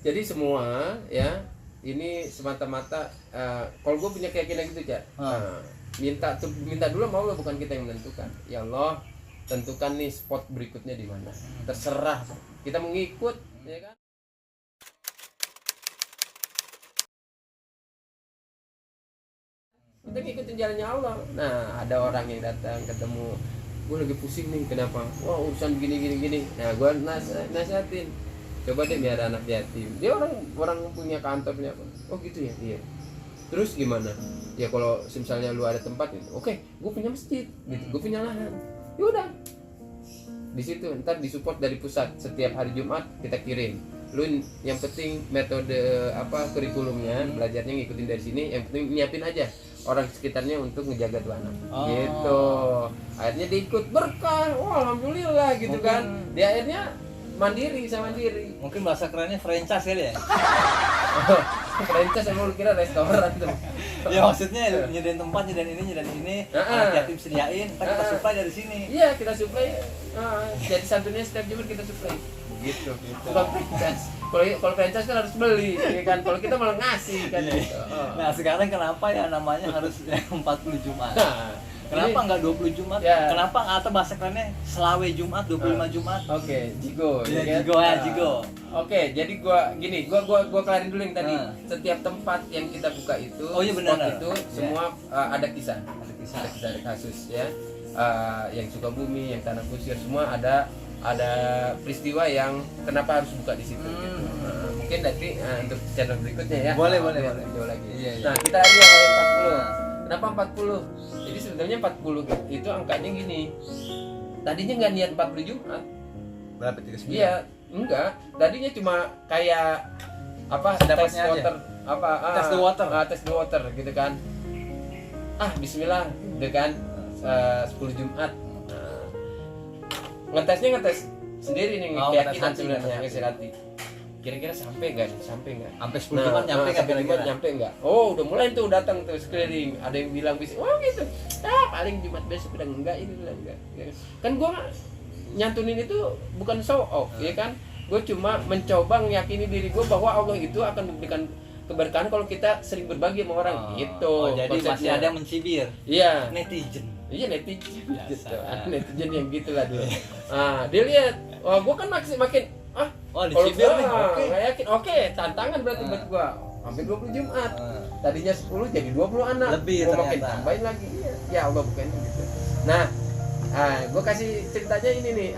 Jadi semua ya ini semata-mata kalau gue punya keyakinan gitu Cak. Minta dulu sama Allah, bukan kita yang menentukan. Ya Allah, tentukan nih spot berikutnya di mana. Terserah kita mengikut, ya kan? Kita ngikutin jalannya Allah. Nah, ada orang yang datang ketemu, gue lagi pusing nih, kenapa? Wah, urusan gini. Nah, gue nasihatin, coba deh biar anak yatim. Dia orang punya kantornya. Oh gitu ya, iya. Terus gimana? Ya kalau misalnya lu ada tempat, oke, gue punya masjid, gitu, gue punya lahan. Ya udah, di situ ntar disupport dari pusat. Setiap hari Jumat kita kirim. Lu yang penting metode kurikulumnya, belajarnya ngikutin dari sini. Yang penting nyiapin aja orang sekitarnya untuk ngejaga tuh anak. Gitu. Akhirnya dia ikut berkah. Wah, alhamdulillah gitu. Mungkin, kan. Dia akhirnya mandiri. Mungkin bahasa kerennya franchise kali ya. Franchise emang lu kira restoran tuh. Ya maksudnya nyediain tempat, nyediain ini, anak yatim sediain, kita supply dari sini. Iya, kita supply. Jadi santunnya setiap Jumat kita supply. Gitu. Bukan franchise. Kalau franchise kan harus beli, ya kan? Kalau kita malah ngasih kan. Gitu. Nah, sekarang kenapa ya namanya harus 40 Jumat? Kenapa enggak 20 Jumat? Ya. Kenapa atau bahasa kerennya Selawe Jumat, 25 Jumat? Oke, Jigo. Ya, kan? Jigo. Oke, jadi gua kelarin dulu yang tadi. Setiap tempat yang kita buka itu, itu semua ada kisah. Ada kisah, ada kasus ya. Yang Sukabumi, yang Tanah Kusir, semua ada peristiwa yang kenapa harus buka di situ gitu. Mungkin nanti untuk channel berikutnya ya. Boleh. Video lagi. Iya. Nah, kita ada yang 40. Kenapa 40? Jadi sebenarnya 40 itu angkanya gini. Tadinya nggak niat 40 Jumat. Berapa 39? Iya, enggak. Tadinya cuma kayak tes water tes the water gitu kan. Bismillah gitu kan. 10 Jumat. Ngetes sendiri nih, keyakinan sebenarnya ngasih hati. Kira-kira sampai nggak? Sampai 10 Jumat nyampe nggak? Oh, udah mulai tuh datang tuh sekeliling. Ada yang bilang bisa, oh gitu. Paling Jumat besok udah enggak, ini udah enggak. Kan gua nyantunin itu bukan show off, ya kan? Gue cuma mencoba meyakini diri gue bahwa Allah itu akan memberikan keberkahan kalau kita sering berbagi sama orang. Gitu. Jadi konsepnya. Masih ada yang mencibir. Iya. Netizen gitu. Netizen yang gitulah dulu. Dia lihat, gue kan makin dicibir nih. Nggak yakin. Oke, tantangan berarti buat gue. Sampai 20 Jumat. Tadinya 10 jadi 20 anak. Lebih gue makin tambahin lagi. Ya Allah, bukan gitu. Nah, gue kasih ceritanya ini nih,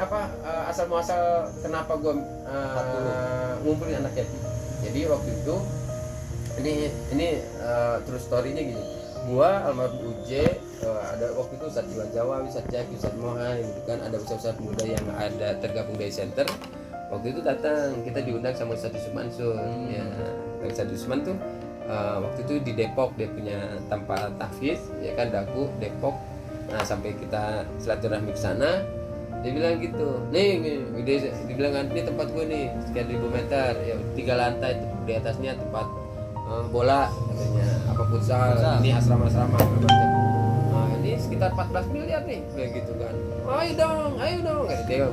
asal muasal kenapa gue ngumpulin anak yatim. Jadi waktu itu ini true story-nya gini. Gua almarhum Uje, ada waktu itu Ustadz Iwan Jawa, Ustadz Jaki, Ustadz Mohan gitu kan, ada ustadz muda yang ada tergabung dari center. Waktu itu datang, kita diundang sama Ustadz Yusuf Mansur. Ya, Ustadz Yusuf Mansur tuh waktu itu di Depok, dia punya tempat tahfiz, ya kan, Daku Depok. Nah, sampai kita silaturahmi ke sana, dia bilang gitu, nih dia bilang kan, ini tempat gue nih sekian 1000 meter, ya 3 lantai, di atasnya tempat bola katanya, futsal, ini asrama-asrama macam. Nah, ini sekitar 14 miliar nih, kayak gitu kan. Ayo dong, kata dia.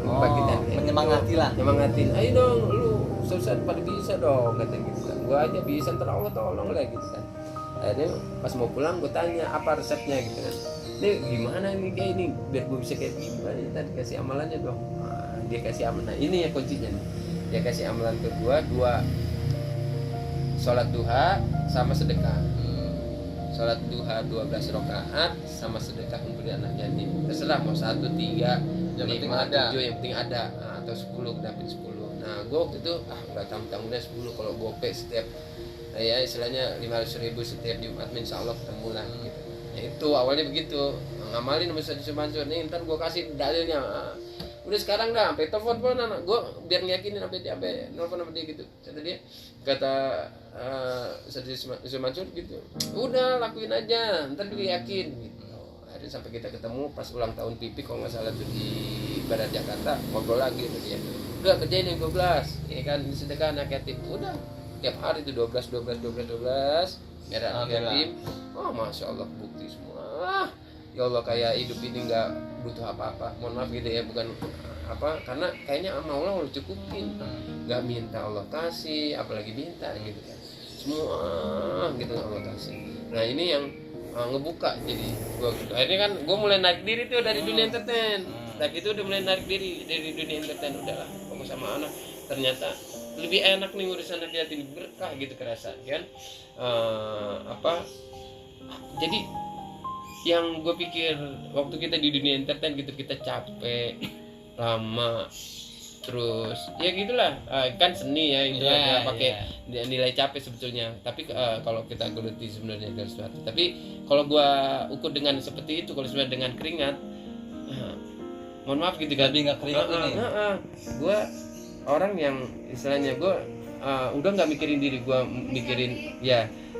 Menyemangatin, ayo dong, lu susah pada bisa dong, kata gitu kan. Gua aja bisa, ntar Allah tolong lah gitu kan. Akhirnya pas mau pulang gue tanya apa resepnya gitu kan. Ini gimana nih kayak ini biar gue bisa kayak gini, tadi kasih amalannya dong. Dia kasih amalan. Nah, ini ya kuncinya nih. Dia kasih amalan ke gua 2 sholat duha sama sedekah. Sholat duha 12 rakaat sama sedekah untuk anak yatim. Terserah mau 1, 3, 5, 7, yang penting ada. Atau 10, dapat 10. Nah, gue waktu itu nggak tanggung deh 10 kalau gope setiap ya istilahnya 500.000 setiap Jumat, insya Allah ketemu lah gitu. Ya itu awalnya begitu, ngamalin sama Ustadz Sumansyur nih, ntar gue kasih dalilnya. Udah sekarang dah, sampai telepon anak gue biar ngeyakinin sampai nelfon sama dia gitu. Kata Ustadz Mansur gitu, udah lakuin aja, ntar dia yakin gitu. Akhirnya sampai kita ketemu pas ulang tahun Pipi kalau nggak salah tuh di Barat Jakarta, ngobrol lagi sama dia. Udah kerjain yang 12, ya kan, sedekah anak yatim. Udah tiap hari itu 12 biar anak yatim. Oh, masya Allah, bukti semua. Ya Allah, kayak hidup ini nggak butuh apa-apa. Mohon maaf gitu ya, bukan karena kayaknya sama Allah udah cukupin, nggak minta Allah kasih, apalagi minta gitu kan, semua gitu Allah kasih. Nah ini yang ngebuka, jadi gua gitu. Akhirnya kan gua mulai naik diri tuh dari dunia entertain. Dari itu udah mulai narik diri dari dunia entertain, udahlah fokus sama anak. Ternyata lebih enak nih ngurus anak yatim, berkah gitu kerasa kan. Jadi yang gue pikir waktu kita di dunia entertain gitu, kita capek lama, terus ya gitulah, kan seni ya itu ada pakai nilai capek sebetulnya, tapi kalau kita geluti sebenarnya dari sesuatu. Tapi kalau gue ukur dengan seperti itu, kalau sebenarnya dengan keringat, mohon maaf gitu kan, jadi nggak keringat ini. Gue orang yang istilahnya gue udah nggak mikirin diri gue,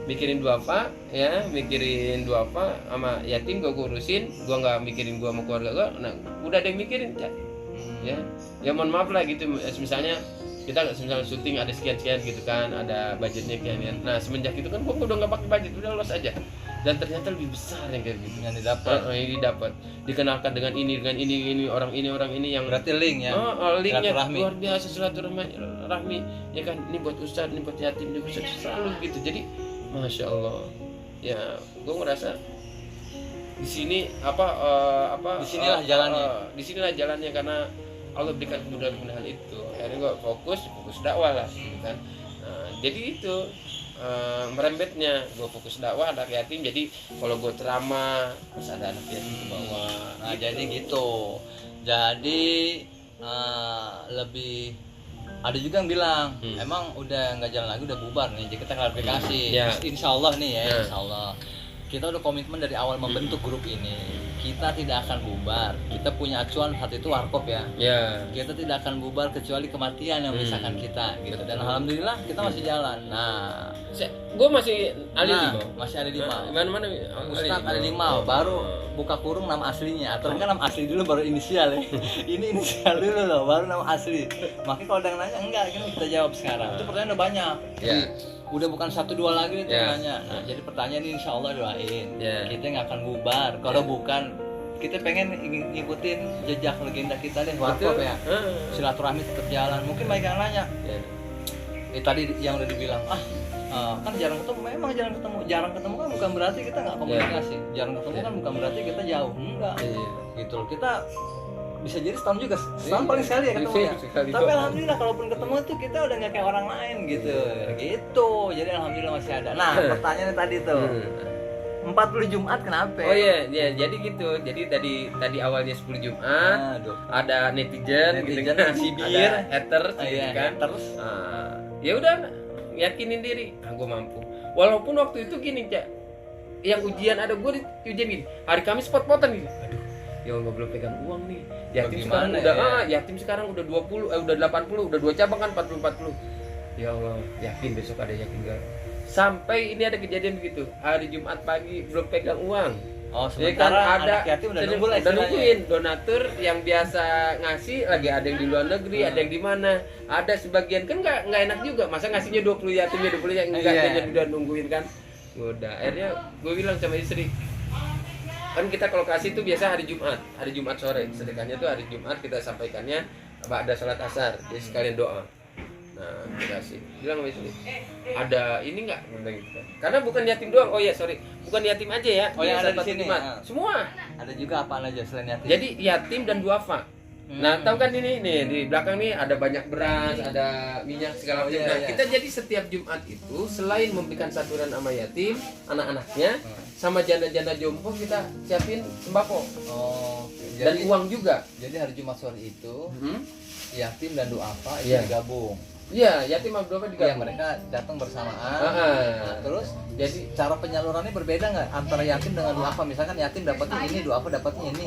mikirin duafa ya, mikirin duafa sama yatim gue urusin, gue nggak mikirin gue sama keluarga gue. Nah udah ada yang mikirin ya mohon maaf lah gitu. Misalnya kita misalnya syuting ada sekian gitu kan, ada budgetnya sekian. Nah semenjak itu kan gue udah nggak pakai budget, udah los aja. Dan ternyata lebih besar yang kayak gitu yang didapat. Yang didapat, dikenalkan dengan ini orang ini yang berarti link ya. Linknya luar biasa, silaturahmi ya kan, ini buat ustadz, ini buat yatim, ini buat selalu gitu. Jadi masya Allah ya, gue ngerasa di sini disinilah jalannya. Disinilah jalannya karena Allah berikan kemudahan itu. Akhirnya gue fokus dakwah lah gitu kan. Jadi itu merembetnya, gue fokus dakwah anak yatim. Jadi kalau gue ceramah harus ada anak yatim ke bawah. Nah gitu. Jadi gitu. Jadi lebih ada juga yang bilang emang udah nggak jalan lagi, udah bubar nih. Jadi kita klarifikasi. Insya Allah nih ya, Insya Allah kita udah komitmen dari awal membentuk grup ini, kita tidak akan bubar. Kita punya acuan saat itu warkop ya. Kita tidak akan bubar kecuali kematian yang memisahkan kita gitu. Dan alhamdulillah kita masih jalan. Nah gue masih ada lima. Mana Ustadz ada 5, baru buka kurung nama aslinya, atau kan nama asli dulu baru inisial ya. Ini inisial dulu loh, baru nama asli. Makanya kalau ada yang nanya enggak, kan kita jawab sekarang. Itu pertanyaan udah banyak. Udah bukan 1-2 lagi nih nanya. Nah jadi pertanyaan ini insya Allah doain. Kita nggak akan bubar. Kalau bukan, kita pengen ngikutin jejak legenda kita deh, warkop ya. Silaturahmi tetap jalan. Mungkin banyak yang nanya. Tadi yang udah dibilang, kan jarang ketemu. Memang jarang ketemu kan bukan berarti kita nggak komunikasi. Jarang ketemu kan bukan berarti kita jauh. Enggak. Gitu loh. Kita bisa jadi setahun juga, setahun paling sekali ya ketemu ya. Tapi alhamdulillah kalaupun ketemu tuh kita udah nggak kayak orang lain gitu. Jadi alhamdulillah masih ada. Nah pertanyaannya tadi tuh 40 Jumat kenapa? Oh iya, jadi gitu. Jadi tadi awalnya 10 Jumat, ada netizen gitu kan, ada haters gitu kan. Ya udah yakinin diri, gue mampu. Walaupun waktu itu gini, Cak, yang ujian ada gue di ujian gini, hari Kamis spot-spotan gitu. Aduh, ya Allah belum pegang uang nih. Yatim sekarang udah 20, udah 80, udah 2 cabang kan 40. Ya Allah, yakin besok ada, yakin enggak. Sampai ini ada kejadian begitu. Hari Jumat pagi belum pegang uang. Sementara kan ada yatim udah nungguin donatur yang biasa ngasih, lagi ada yang di luar negeri, ada yang di mana. Ada sebagian kan enggak enak juga. Masa ngasihnya 20 yatimnya 20 yang enggak jadi udah nungguin kan. Udah, akhirnya gue bilang sama istri, kan kita kalau kasih itu biasa hari Jumat sore, sedekahnya tuh hari Jumat kita sampaikannya ada sholat asar, jadi sekalian doa. Nah kita kasih, bilang sama istri, ada ini nggak? Karena bukan yatim doang, bukan yatim aja ya. Yang ada di sini semua. Ada juga apa aja selain yatim? Jadi yatim dan duafa. Nah tahu kan ini nih di belakang nih ada banyak beras, ada minyak segala macam. Nah kita jadi setiap Jumat itu selain memberikan santunan sama yatim, anak-anaknya, sama janda-janda jompo kita siapin sembako. Dan uang juga. Jadi hari Jumat sore itu yatim dan duafa itu digabung. Iya, yatim sama duafa digabung. Mereka datang bersamaan. Nah, terus jadi cara penyalurannya berbeda nggak antara yatim dengan duafa? Misalkan yatim dapatnya ini, duafa dapatnya ini.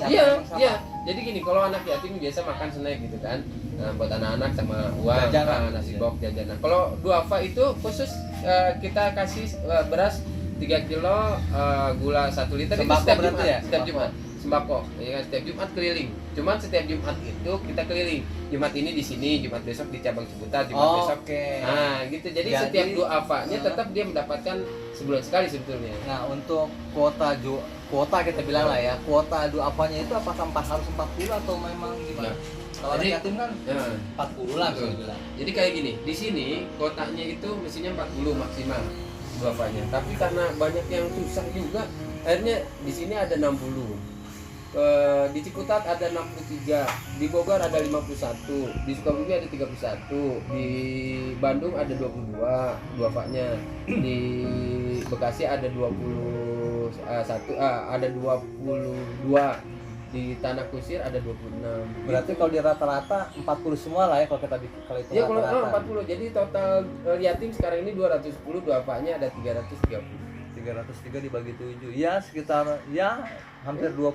Iya. Jadi gini, kalau anak yatim biasa makan snack gitu kan, buat anak-anak sama uang, nasi box, jajanan. Kalau duafa itu khusus kita kasih beras 3 kilo, gula 1 liter. Sembako itu berarti ya? Setiap Jumat. Sembako, ya kan, setiap Jumat keliling. Cuman setiap Jumat itu kita keliling. Jumat ini di sini, Jumat besok di cabang Ciputat, Jumat besok. Nah, gitu. Jadi setiap duafanya tetap dia mendapatkan sebulan sekali sebetulnya. Nah, untuk kuota kita bilang lah ya, kuota duafanya itu apakah harus 40 atau memang gimana? Kalau anak yatim kan ya, 40 lah bisa dibilang. jadi kayak gini, di sini kotaknya itu mestinya 40 maksimal duapanya. Tapi karena banyak yang susah juga, akhirnya di sini ada 60. Di Ciputat ada 63, di Bogor ada 51, di Sukabumi ada 31, di Bandung ada 22 duapanya, di Bekasi ada 21, ada 22, di Tanah Kusir ada 26. Berarti kalau di rata-rata 40 semua lah ya kalau kita kalau itu Ya kalau rata-rata. 40, jadi total yatim sekarang ini 210, duapanya ada 330. 303 dibagi 7. Ya sekitar ya hampir 2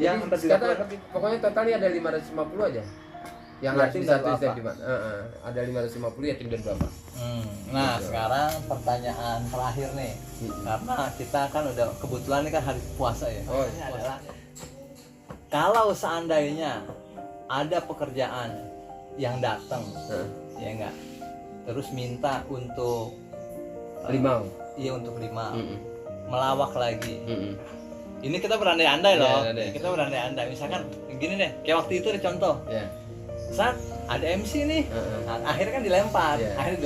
ya Jadi hampir 30 sekarang lebih. pokoknya totalnya ada 550 aja yang harus Yatim bisa dan duafa. yatim. Ada 550 yatim dan duafa. Nah sekarang pertanyaan terakhir nih, karena kita kan udah kebetulan ini kan hari puasa ya. Oh, Ini adalah kalau seandainya ada pekerjaan yang datang, ya enggak, terus minta untuk Limau. iya untuk 5 Mm-mm. melawak lagi. Mm-mm. Ini kita berandai-andai loh. Iya, andai. Kita berandai-andai. Misalkan gini deh, kayak waktu itu ada contoh. Ya. Saat ada MC nih, nah, akhirnya kan dilempar. Iya. Akhirnya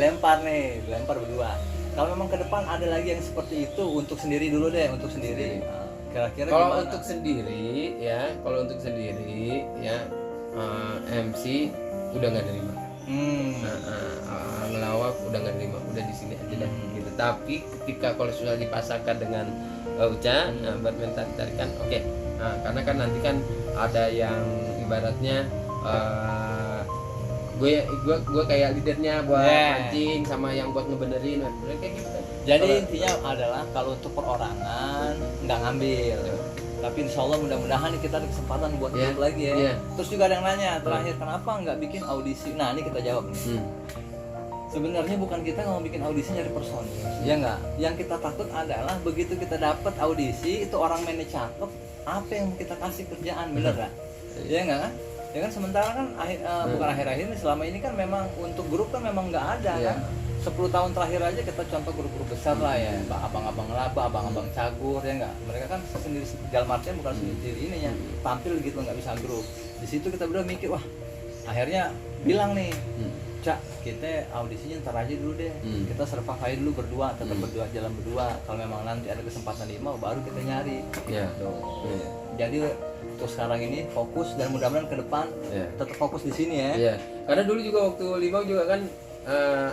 dilempar berdua. Kalau memang ke depan ada lagi yang seperti itu, untuk sendiri dulu deh, untuk sendiri. Nah, kira-kira Kalau gimana? untuk sendiri ya, MC udah nggak nerima. Ngelawak udah nggak nerima, udah di sini aja dah gitu. Tapi ketika kalau sudah dipasangkan dengan Uca, badminton tarikan, oke. Nah, karena kan nanti kan ada yang ibaratnya gue kayak leadernya buat mancing sama yang buat ngebenerin, mereka gitu kan. Jadi intinya adalah kalau untuk perorangan nggak ngambil. Tapi insya Allah mudah-mudahan nih kita ada kesempatan buat ikut lagi ya. Terus juga ada yang nanya terakhir, kenapa nggak bikin audisi? Nah ini kita jawab nih. Sebenarnya bukan kita nggak mau bikin audisi nyari personil, ya nggak. Yang kita takut adalah begitu kita dapat audisi itu orang mainnya cakep, apa yang kita kasih kerjaan, bener nggak? Ya nggak kan? Ya kan sementara kan bukan akhir-akhir ini, selama ini kan memang untuk grup kan memang nggak ada kan. 10 tahun terakhir aja kita contoh grup-grup besar lah ya, abang-abang laba, abang-abang cagur, ya nggak. Mereka kan sendiri jalan martian bukan sendiri ini ya, tampil gitu nggak bisa grup. Di situ kita berdua mikir, wah akhirnya bilang nih, Cak, kita audisinya ntar aja dulu deh. Kita survive aja dulu berdua, tetap berdua, jalan berdua. Kalau memang nanti ada kesempatan 5 baru kita nyari. Jadi untuk sekarang ini fokus dan mudah-mudahan ke depan tetap fokus di sini ya. Iya. Karena dulu juga waktu Limau juga kan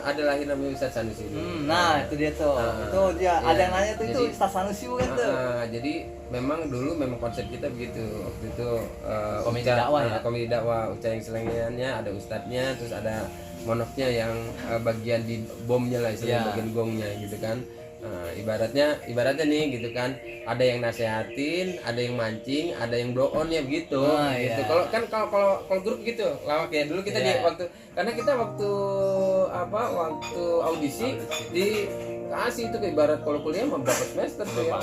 ada lahir namanya Ustadz Sanusi. Nah, itu dia tuh. Itu dia ada yang nanya tuh, itu Ustadz Sanusi bukan tuh. Jadi memang dulu memang konsep kita begitu. Waktu itu komedi dakwah ya. Komedi dakwah, Uca yang selengeannya, ada ustadznya, terus ada monoknya yang bagian di bomnya lah, istilahnya bagian gongnya gitu kan. Ibaratnya nih gitu kan, ada yang nasehatin, ada yang mancing, ada yang blow on ya begitu. Gitu. Kalau grup gitu lawak ya dulu kita di waktu, karena kita waktu audisi dikasih itu ke ibarat kalau kuliah mau berapa semester tuh ya.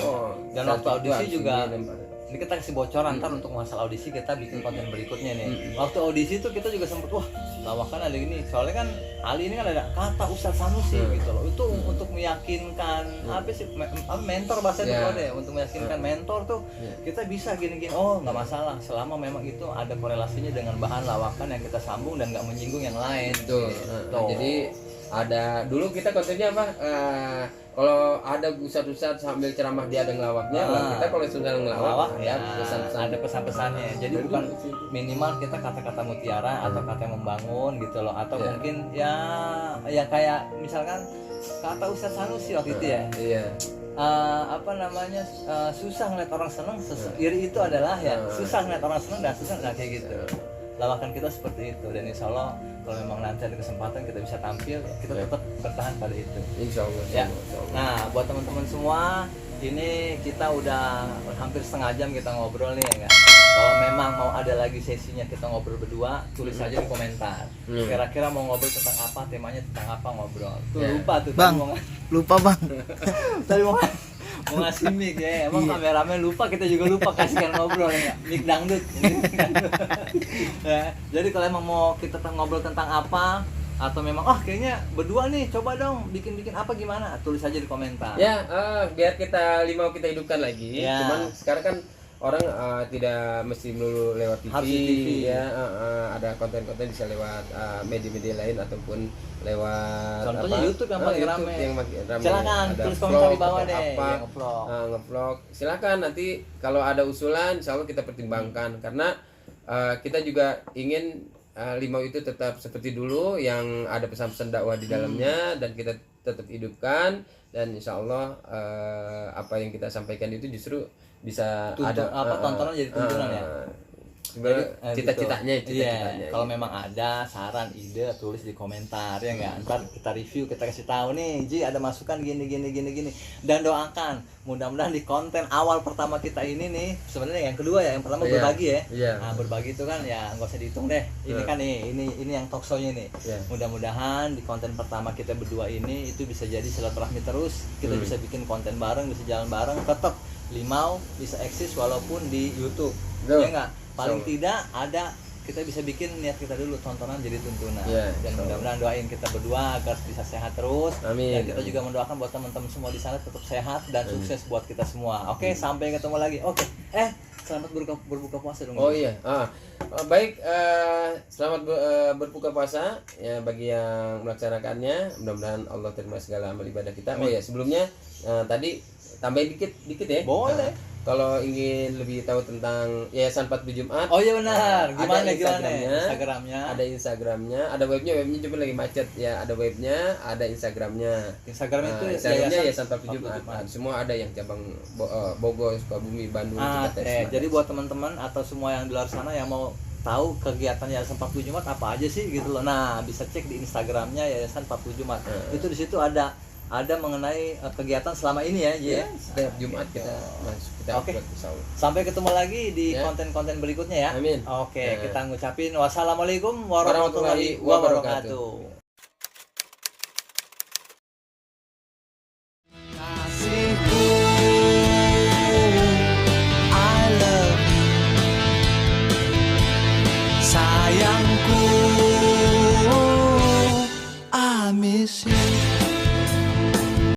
Dan waktu audisi juga ini kita kasih bocoran ntar untuk masalah audisi kita bikin konten berikutnya nih. Waktu audisi tuh kita juga sempet wah lawakan ada gini, soalnya kan Ali ini kan ada kata Ustadz Sanusi gitu loh, itu untuk meyakinkan apa sih mentor bahasa itu deh, untuk meyakinkan mentor tuh kita bisa gini-gini, oh nggak masalah selama memang itu ada korelasinya dengan bahan lawakan yang kita sambung dan nggak menyinggung yang lain. Betul. Jadi ada dulu kita konsepnya apa? Kalau ada pusat-pusat sambil ceramah dia ada ngelawaknya, kita kalau sudah ngelawak ya, pesan-pesan. ada pesan-pesannya. Jadi bukan minimal kita kata-kata mutiara atau kata yang membangun gitu loh, atau mungkin ya kayak misalkan kata Ustadz Sanusi waktu itu ya. Iya. Susah ngeliat orang seneng, iri itu adalah ya susah ngeliat orang seneng dan susah nggak kayak gitu. Lawakan kita seperti itu, dan insya Allah kalau memang nanti ada kesempatan kita bisa tampil, kita tetap bertahan pada itu. Insya Allah. Ya. Nah, buat teman-teman semua, ini kita udah hampir setengah jam kita ngobrol nih ya. Kalau memang mau ada lagi sesinya kita ngobrol berdua, tulis aja di komentar. Kira-kira mau ngobrol tentang apa, temanya tentang apa ngobrol. Tuh lupa tuh. Bang, lupa bang. Tadi mau ngasih mic ya, emang kameramen lupa, kita juga lupa kasihkan ngobrol ya, mic dangdut. Ya, jadi kalau emang mau kita ngobrol tentang apa, atau memang kayaknya berdua nih coba dong bikin apa gimana, tulis aja di komentar. Ya, biar kita Limau kita hidupkan lagi. Cuman sekarang kan orang tidak mesti melulu lewat TV, Harus di TV. ya, ada konten-konten bisa lewat media-media lain ataupun lewat Contohnya YouTube yang paling YouTube rame. yang makin rame. Silakan Ada tulis komentar di vlog bawah atau deh, apa, yang ngevlog. ngevlog. Silakan, nanti kalau ada usulan insya Allah kita pertimbangkan, karena kita juga ingin Limau itu tetap seperti dulu, yang ada pesan-pesan dakwah di dalamnya, dan kita tetap hidupkan, dan insya Allah apa yang kita sampaikan itu justru bisa ada tontonan jadi tuntunan ya. Sebenarnya Jadi, cita-citanya gitu. cita-citanya. Iya, kalau memang ada saran, ide, tulis di komentar ya nggak. Ntar kita review, kita kasih tahu nih, Ji ada masukan gini. Dan doakan, mudah-mudahan di konten awal pertama kita ini nih, sebenarnya yang kedua ya, yang pertama Iya. berbagi ya. Iya. Nah, berbagi itu kan ya nggak usah dihitung deh. Ini Iya. kan nih, ini yang talk show-nya nih. Iya. Mudah-mudahan di konten pertama kita berdua ini itu bisa jadi silaturahmi terus. Kita bisa bikin konten bareng, bisa jalan bareng, tetap Limau bisa eksis walaupun di YouTube. Betul. Ya nggak? Paling So. tidak ada kita bisa bikin niat kita dulu, tontonan jadi tuntunan. Yeah, Dan mudah-mudahan doain kita berdua agar bisa sehat terus. Amin. Dan kita juga mendoakan buat teman-teman semua di sana tetap sehat dan sukses buat kita semua. Oke, sampai ketemu lagi. Oke. Selamat berbuka puasa dong. Oh iya, baik, selamat berbuka puasa ya bagi yang melaksanakannya. Mudah-mudahan Allah terima segala amal ibadah kita. Oh ya, sebelumnya tadi tambahin dikit ya. Boleh. Kalau ingin lebih tahu tentang Yayasan 40 Jumat. Oh iya benar. ada Gimana Instagramnya, Ada Instagramnya, ada webnya cuma lagi macet ya. Ada webnya, ada Instagramnya. Instagram itu Instagramnya Yayasan 40 40 Jumat. Jumat. Semua ada yang cabang Bogor, Sukabumi, Bandung, Cipates. Jadi buat teman-teman atau semua yang di luar sana yang mau tahu kegiatan Yayasan 40 Jumat apa aja sih gitu loh. Nah, bisa cek di Instagramnya Yayasan 40 Jumat. Itu di situ ada mengenai kegiatan selama ini ya, Ji. Ya, setiap Jumat kita masuk, kita Oke. upload, insya Allah. Sampai ketemu lagi di Ya. konten-konten berikutnya ya. Amin. Oke, Ya. kita ngucapin wassalamualaikum warahmatullahi wabarakatuh. Kasihku, I love you. Sayangku, I miss you.